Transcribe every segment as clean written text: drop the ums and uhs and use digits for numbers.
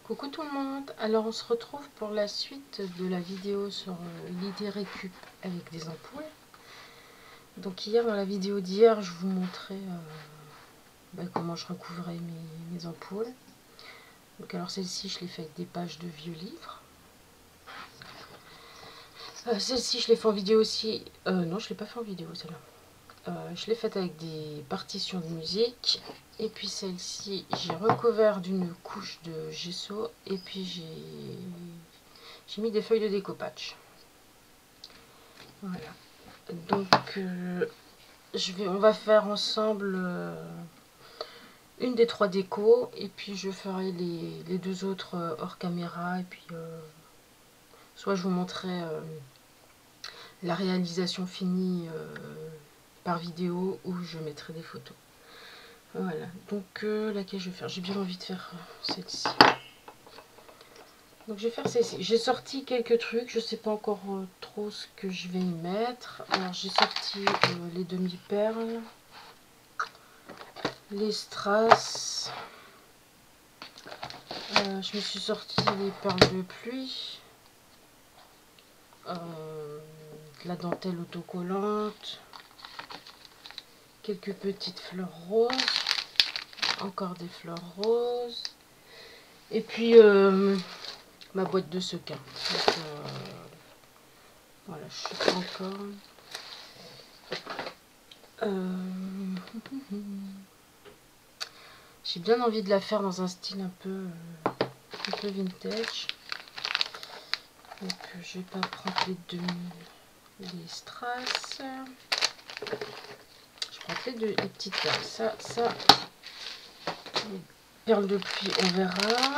Coucou tout le monde, alors on se retrouve pour la suite de la vidéo sur l'idée récup avec des ampoules. Donc hier, dans la vidéo d'hier, je vous montrais comment je recouvrais mes ampoules. Donc alors celle-ci, je l'ai fait avec des pages de vieux livres. Celle-ci, je l'ai fait en vidéo aussi. Non, je l'ai pas fait en vidéo celle-là. Je l'ai faite avec des partitions de musique. Et puis celle-ci, j'ai recouvert d'une couche de gesso. Et puis j'ai mis des feuilles de découpage. Voilà. Donc on va faire ensemble une des 3 décos. Et puis je ferai les 2 autres hors caméra. Et puis soit je vous montrerai la réalisation finie par vidéo, ou je mettrai des photos. Voilà, donc laquelle je vais faire? J'ai bien envie de faire celle-ci. Donc je vais faire celle-ci. J'ai sorti quelques trucs, je sais pas encore trop ce que je vais y mettre. Alors j'ai sorti les demi-perles, les strass. Je me suis sorti les perles de pluie, de la dentelle autocollante, quelques petites fleurs roses, encore des fleurs roses, et puis ma boîte de sequins. Donc, voilà, je sais pas encore. J'ai bien envie de la faire dans un style un peu vintage. Donc je vais pas prendre les strass. Je prends les petites perles. Ça, les perles de pluie, on verra.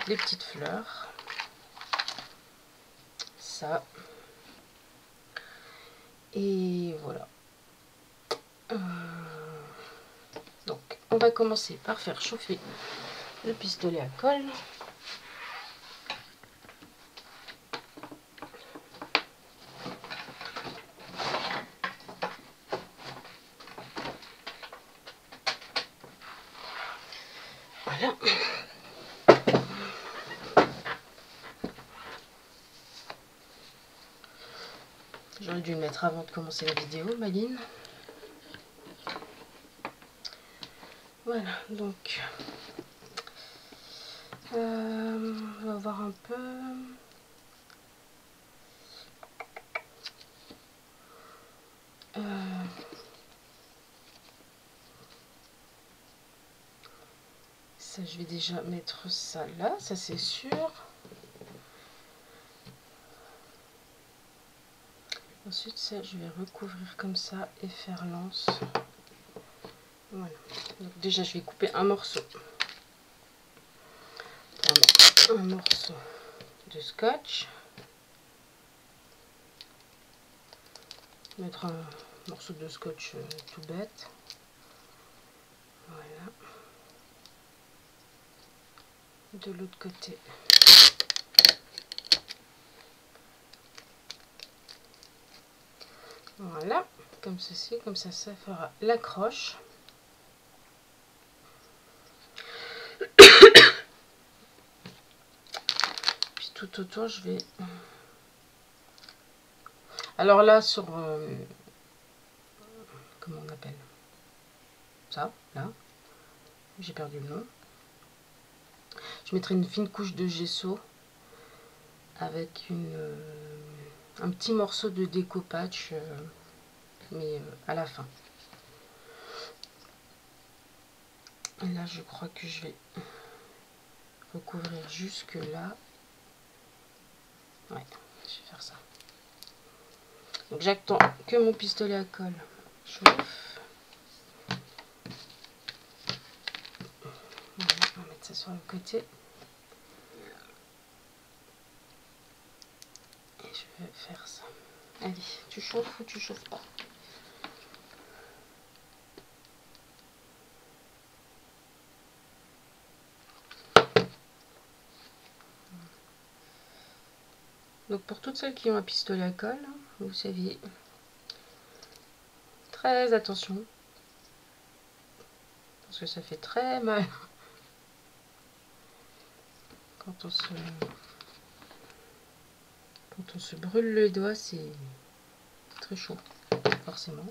Les petites fleurs, ça, et voilà. Donc on va commencer par faire chauffer le pistolet à colle. Voilà. J'aurais dû le mettre avant de commencer la vidéo, Maline. Voilà, donc on va voir un peu. Ça, je vais déjà mettre ça là, ça c'est sûr. Ensuite, ça, je vais recouvrir comme ça et faire lance. Voilà. Donc déjà, je vais couper un morceau. Un morceau de scotch. Mettre un morceau de scotch tout bête. Voilà. De l'autre côté. Voilà, comme ceci, comme ça fera l'accroche. Puis tout autour, je vais... Alors là, sur... comment on appelle ça, là. J'ai perdu le nom. Je mettrai une fine couche de gesso avec un petit morceau de découpage, mais à la fin. Et là, je crois que je vais recouvrir jusque là. Ouais, je vais faire ça. Donc j'attends que mon pistolet à colle chauffe. Voilà, on va mettre ça sur le côté. Et je vais faire ça. Allez, tu chauffes ou tu chauffes pas? Donc pour toutes celles qui ont un pistolet à colle, vous savez, très attention. parce que ça fait très mal quand on se brûle le doigt, c'est très chaud, forcément.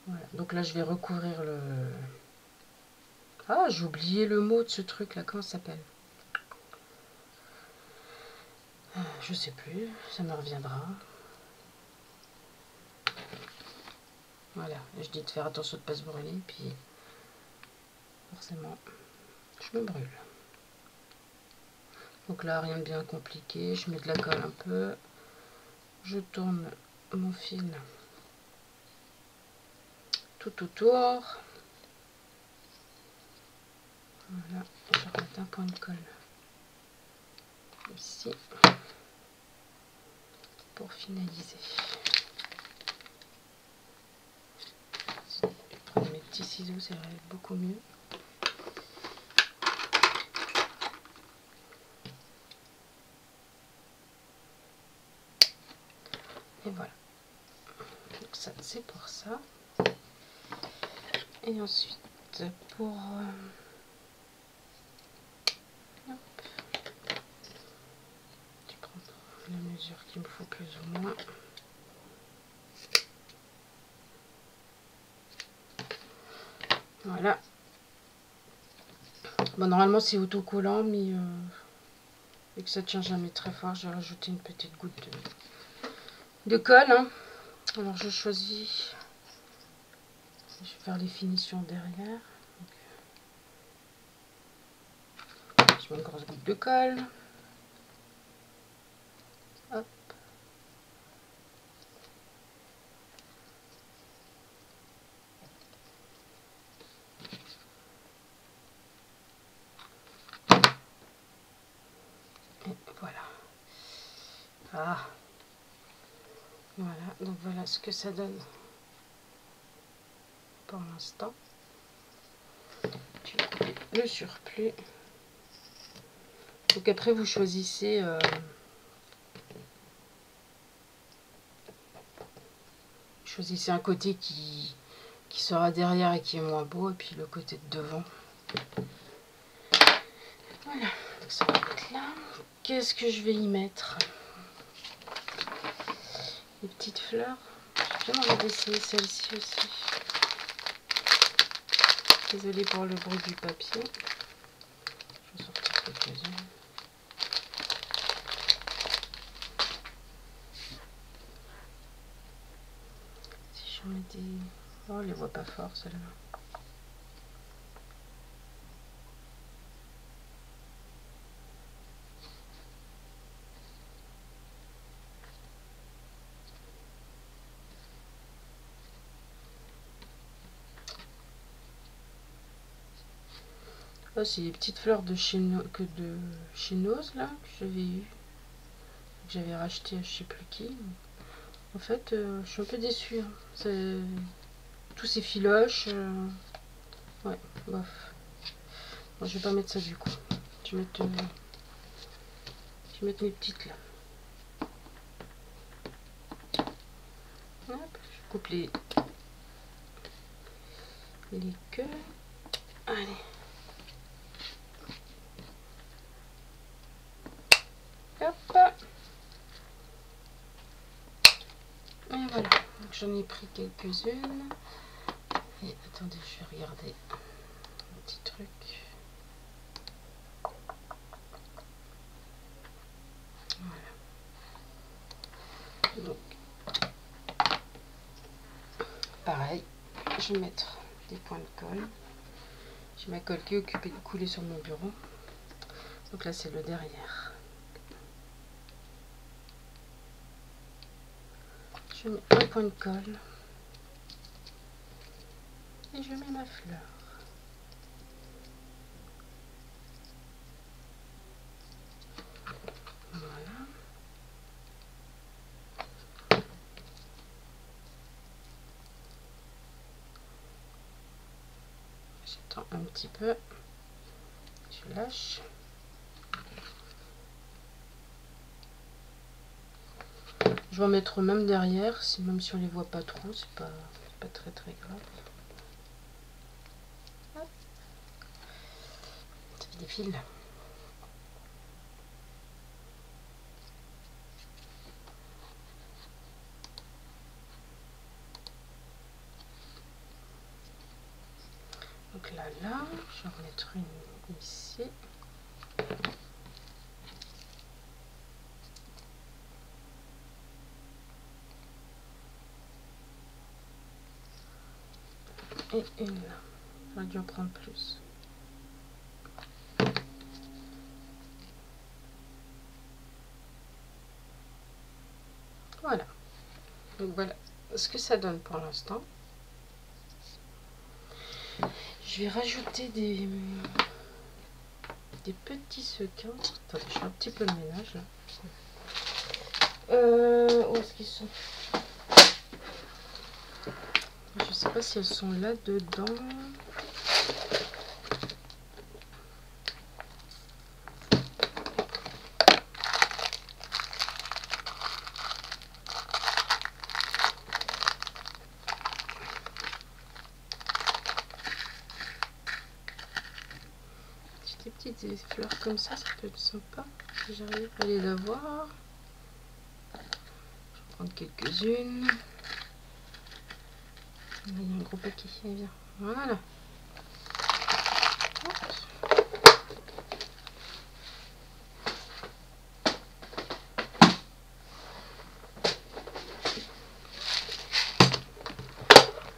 Voilà, donc là je vais recouvrir le... Ah, j'ai oublié le mot de ce truc là, comment ça s'appelle? Je sais plus, ça me reviendra. Voilà, je dis de faire attention de ne pas se brûler, puis forcément je me brûle. Donc là, rien de bien compliqué, je mets de la colle un peu, je tourne mon fil tout autour. Voilà, je vais remettre un point de colle ici pour finaliser. Je prends mes petits ciseaux, ça va être beaucoup mieux. Et voilà. Donc ça, c'est pour ça. Et ensuite, pour... hop, je prends la mesure qu'il me faut plus ou moins. Voilà. Bon, normalement c'est autocollant, mais vu que ça tient jamais très fort, j'ai rajouté une petite goutte de colle. Hein. Alors je choisis, je vais faire les finitions derrière. Donc, je mets une grosse goutte de colle. Hop. Et voilà. Ah. Voilà, donc voilà ce que ça donne pour l'instant. Je vais couper le surplus. Donc après vous choisissez un côté qui sera derrière et qui est moins beau, et puis le côté de devant. Voilà, donc ça va être là. Qu'est-ce que je vais y mettre? Les petites fleurs. J'ai bien envie d'essayer celle-ci aussi. Désolée pour le bruit du papier. Je vais sortir quelques-unes. Si je mets des... Oh, on les voit pas fort celles-là. Oh, c'est les petites fleurs de chez Nose là que j'avais eu, que j'avais racheté à je sais plus qui. En fait, je suis un peu déçue. Hein. Tous ces filoches. Ouais, bof. Bon, je vais pas mettre ça du coup. Je vais mettre mes petites là. Hop, je coupe les queues. Allez. Hop. Et voilà. Donc j'en ai pris quelques-unes. Et attendez, je vais regarder un petit truc. Voilà. Donc, pareil, je vais mettre des points de colle. J'ai ma colle qui est occupée de couler sur mon bureau. Donc là, c'est le derrière. Je mets un point de colle. Et je mets ma fleur. Voilà. J'attends un petit peu. Je lâche. Je vais en mettre même derrière, même si on les voit pas trop, c'est pas très grave. fil. Donc là, je vais en mettre une ici. Et une là. J'aurais dû en prendre plus. Voilà. Donc voilà ce que ça donne pour l'instant. Je vais rajouter des petits sequins. Attendez, je fais un petit peu de ménage là. Où est-ce qu'ils sont? Je sais pas si elles sont là dedans. Des petites fleurs comme ça peut être sympa si j'arrive à les avoir. Je vais prendre quelques-unes. Il y a un gros paquet, viens. Voilà.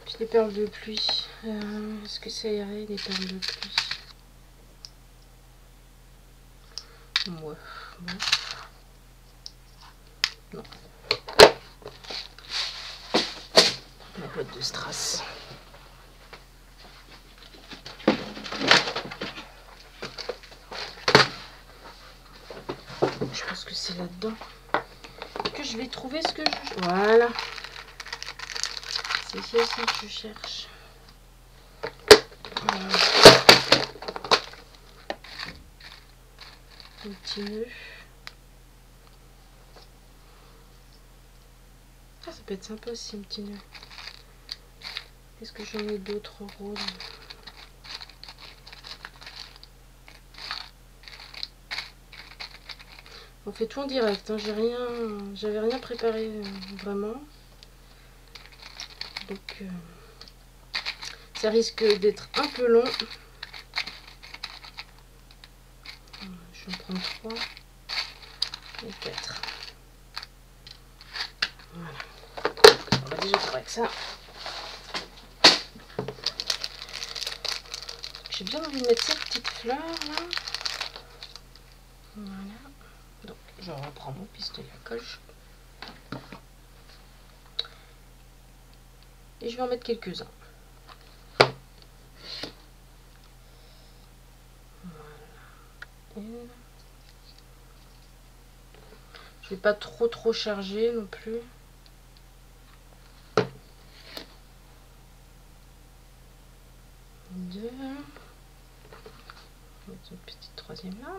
Puis des perles de pluie. Est-ce que ça irait, des perles de pluie? Ouais. Bon. Non. La boîte de strass. Je pense que c'est là-dedans que je vais trouver ce que je... Voilà. C'est ça que je cherche. Un petit nœud. Ah, ça peut être sympa aussi un petit nœud. Est-ce que j'en ai d'autres roses? On fait tout en direct, hein. J'avais rien préparé vraiment. Donc ça risque d'être un peu long. Je vais en prendre 3 et 4. Voilà. On va déjà faire avec ça. J'ai bien envie de mettre cette petite fleur là. Voilà. Donc je reprends mon pistolet à colle. Et je vais en mettre quelques-uns. Voilà. Je vais pas trop charger non plus. Deux. On va mettre une petite troisième là.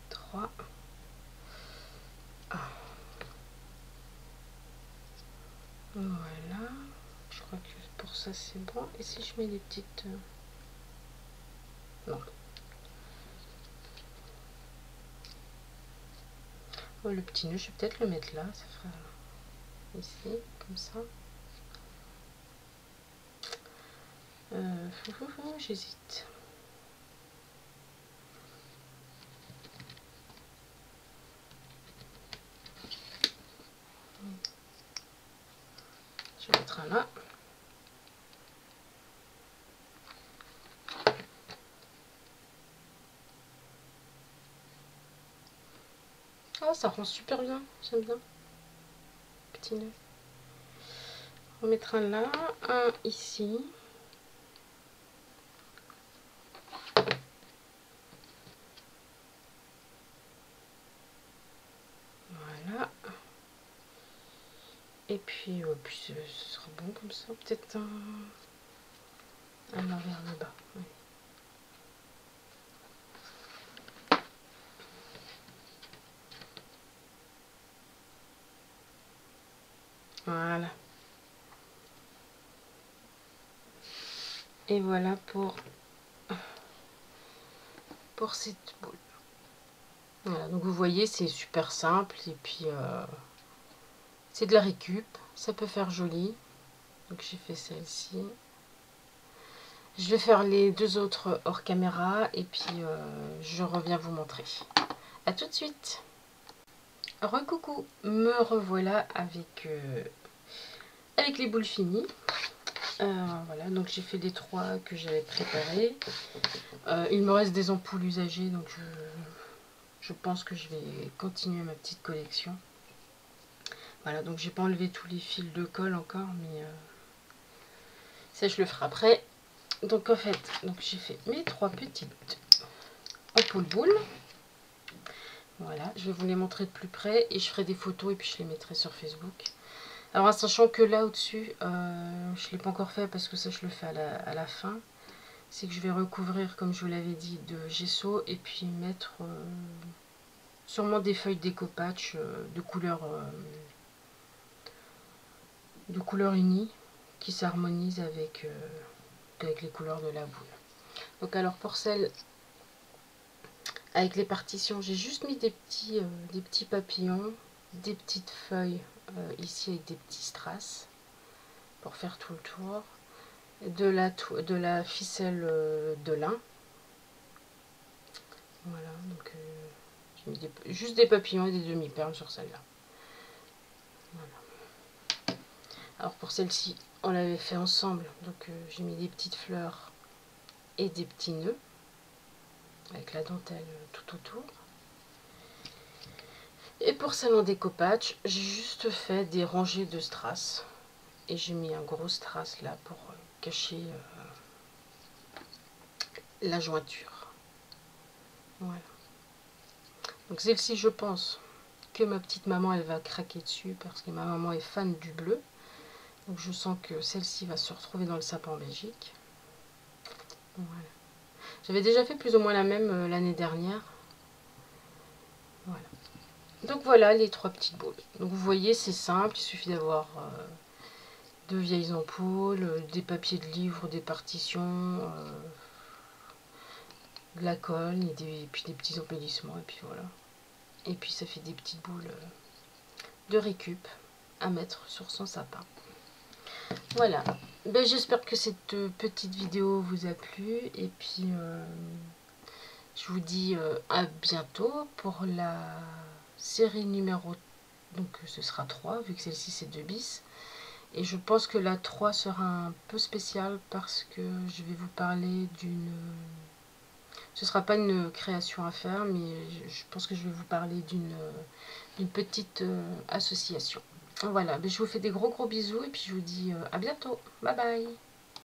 Trois. Ah. Voilà. Je crois que pour ça c'est bon. Et si je mets des petites... Non. Oh, le petit nœud, je vais peut-être le mettre là. Ça fera ici, comme ça. J'hésite. Je vais mettre un là. Ah, ça rend super bien. J'aime bien. Petit nœud. On va mettre un là, un ici. Voilà. Et puis, ce sera bon comme ça. Peut-être un vers le bas. Ouais. Voilà. Et voilà pour cette boule. Voilà, donc vous voyez, c'est super simple. Et puis, c'est de la récup. Ça peut faire joli. Donc j'ai fait celle-ci. Je vais faire les deux autres hors caméra. Et puis, je reviens vous montrer. A tout de suite. Recoucou, me revoilà avec les boules finies. Voilà, donc j'ai fait les 3 que j'avais préparés. Il me reste des ampoules usagées, donc je pense que je vais continuer ma petite collection. Voilà, donc j'ai pas enlevé tous les fils de colle encore, mais ça je le ferai après. Donc en fait, j'ai fait mes 3 petites ampoules boules. Voilà, je vais vous les montrer de plus près et je ferai des photos et puis je les mettrai sur Facebook. Alors, sachant que là au-dessus, je ne l'ai pas encore fait parce que ça je le fais à la fin. C'est que je vais recouvrir, comme je vous l'avais dit, de gesso et puis mettre sûrement des feuilles déco-patch de couleur unie qui s'harmonisent avec les couleurs de la boule. Donc alors pour celle avec les partitions, j'ai juste mis des petits papillons, des petites feuilles ici avec des petits strass pour faire tout le tour, de la ficelle de lin. Voilà, donc j'ai mis juste des papillons et des demi-perles sur celle-là. Voilà. Alors pour celle-ci, on l'avait fait ensemble, donc j'ai mis des petites fleurs et des petits nœuds avec la dentelle tout autour. Et pour celle en découpage, j'ai juste fait des rangées de strass et j'ai mis un gros strass là pour cacher la jointure. Voilà. Donc celle-ci, je pense que ma petite maman elle va craquer dessus parce que ma maman est fan du bleu. Donc je sens que celle-ci va se retrouver dans le sapin en Belgique. Voilà. J'avais déjà fait plus ou moins la même l'année dernière. Voilà. Donc voilà les 3 petites boules. Donc vous voyez, c'est simple, il suffit d'avoir de vieilles ampoules, des papiers de livre, des partitions, de la colle et puis des petits embellissements et puis voilà. Et puis ça fait des petites boules de récup à mettre sur son sapin. Voilà, ben, j'espère que cette petite vidéo vous a plu et puis je vous dis à bientôt pour la série numéro, donc ce sera 3 vu que celle-ci c'est 2 bis. Et je pense que la 3 sera un peu spéciale parce que je vais vous parler d'une... Ce ne sera pas une création à faire, mais je pense que je vais vous parler d'une petite association. Voilà, je vous fais des gros bisous et puis je vous dis à bientôt. Bye bye.